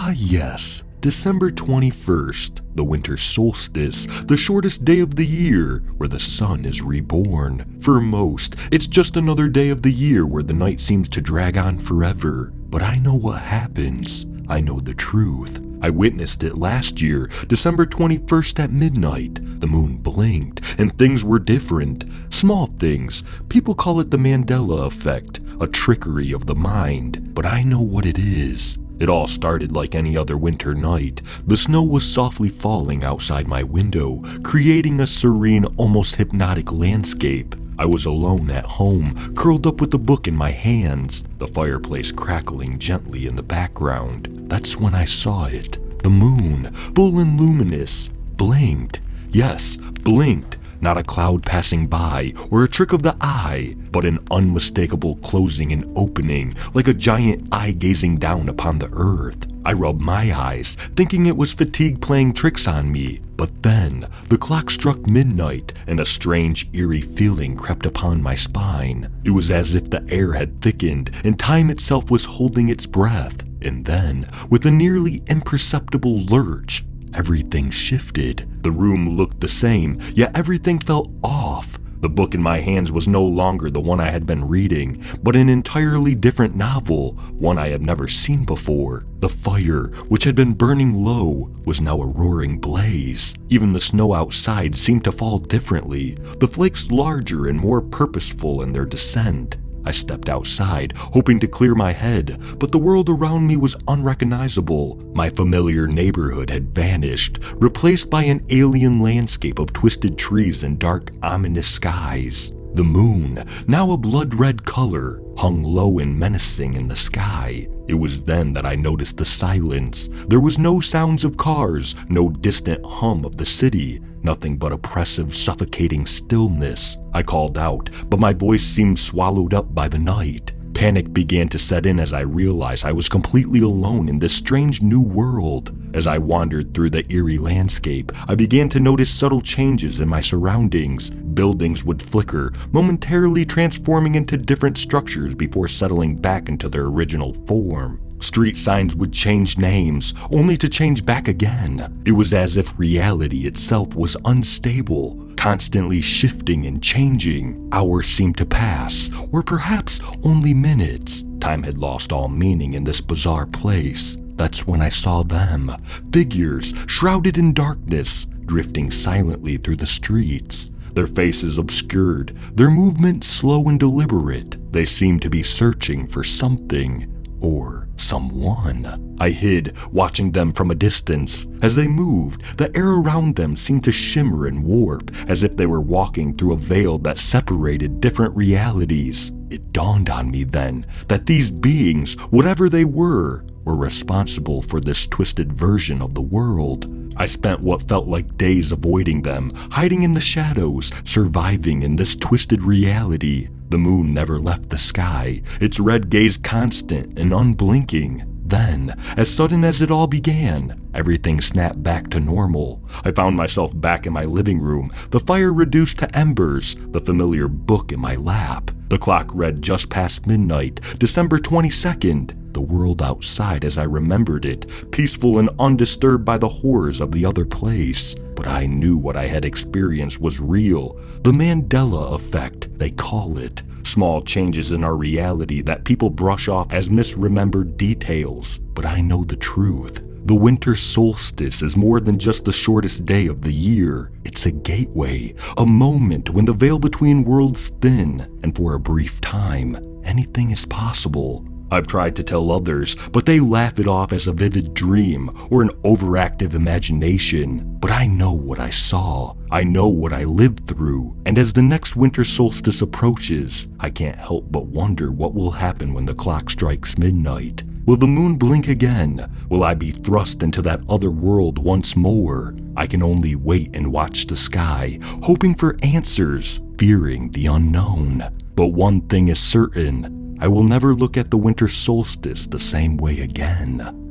Ah yes, December 21st, the winter solstice, the shortest day of the year where the sun is reborn. For most, it's just another day of the year where the night seems to drag on forever. But I know what happens. I know the truth. I witnessed it last year, December 21st at midnight. The moon blinked and things were different. Small things. People call it the Mandela effect, a trickery of the mind. But I know what it is. It all started like any other winter night. The snow was softly falling outside my window, creating a serene, almost hypnotic landscape. I was alone at home, curled up with a book in my hands, the fireplace crackling gently in the background. That's when I saw it. The moon, full and luminous, blinked. Yes, blinked. Not a cloud passing by or a trick of the eye, but an unmistakable closing and opening, like a giant eye gazing down upon the earth. I rubbed my eyes, thinking it was fatigue playing tricks on me. But then, the clock struck midnight, and a strange, eerie feeling crept upon my spine. It was as if the air had thickened, and time itself was holding its breath. And then, with a nearly imperceptible lurch, everything shifted. The room looked the same, yet everything felt off. The book in my hands was no longer the one I had been reading, but an entirely different novel, one I had never seen before. The fire, which had been burning low, was now a roaring blaze. Even the snow outside seemed to fall differently, the flakes larger and more purposeful in their descent. I stepped outside, hoping to clear my head, but the world around me was unrecognizable. My familiar neighborhood had vanished, replaced by an alien landscape of twisted trees and dark, ominous skies. The moon, now a blood-red color, hung low and menacing in the sky. It was then that I noticed the silence. There was no sounds of cars, no distant hum of the city. Nothing but oppressive, suffocating stillness. I called out, but my voice seemed swallowed up by the night. Panic began to set in as I realized I was completely alone in this strange new world. As I wandered through the eerie landscape, I began to notice subtle changes in my surroundings. Buildings would flicker, momentarily transforming into different structures before settling back into their original form. Street signs would change names, only to change back again. It was as if reality itself was unstable, constantly shifting and changing. Hours seemed to pass, or perhaps only minutes. Time had lost all meaning in this bizarre place. That's when I saw them, figures shrouded in darkness, drifting silently through the streets. Their faces obscured, their movements slow and deliberate. They seemed to be searching for something, or someone. I hid, watching them from a distance. As they moved, the air around them seemed to shimmer and warp, as if they were walking through a veil that separated different realities. It dawned on me then that these beings, whatever they were responsible for this twisted version of the world. I spent what felt like days avoiding them, hiding in the shadows, surviving in this twisted reality. The moon never left the sky, its red gaze constant and unblinking. Then, as sudden as it all began, everything snapped back to normal. I found myself back in my living room, the fire reduced to embers, the familiar book in my lap. The clock read just past midnight, December 22nd. The world outside as I remembered it, peaceful and undisturbed by the horrors of the other place. But I knew what I had experienced was real. The Mandela effect, they call it. Small changes in our reality that people brush off as misremembered details. But I know the truth. The winter solstice is more than just the shortest day of the year. It's a gateway, a moment when the veil between worlds thin, and for a brief time, anything is possible. I've tried to tell others, but they laugh it off as a vivid dream or an overactive imagination. But I know what I saw. I know what I lived through. And as the next winter solstice approaches, I can't help but wonder what will happen when the clock strikes midnight. Will the moon blink again? Will I be thrust into that other world once more? I can only wait and watch the sky, hoping for answers, fearing the unknown. But one thing is certain. I will never look at the winter solstice the same way again.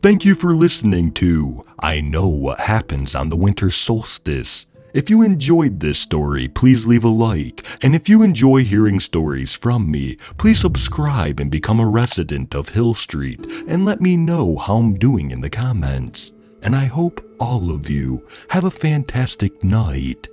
Thank you for listening to I Know What Happens on the Winter Solstice. If you enjoyed this story, please leave a like. And if you enjoy hearing stories from me, please subscribe and become a resident of Hill Street and let me know how I'm doing in the comments. And I hope all of you have a fantastic night.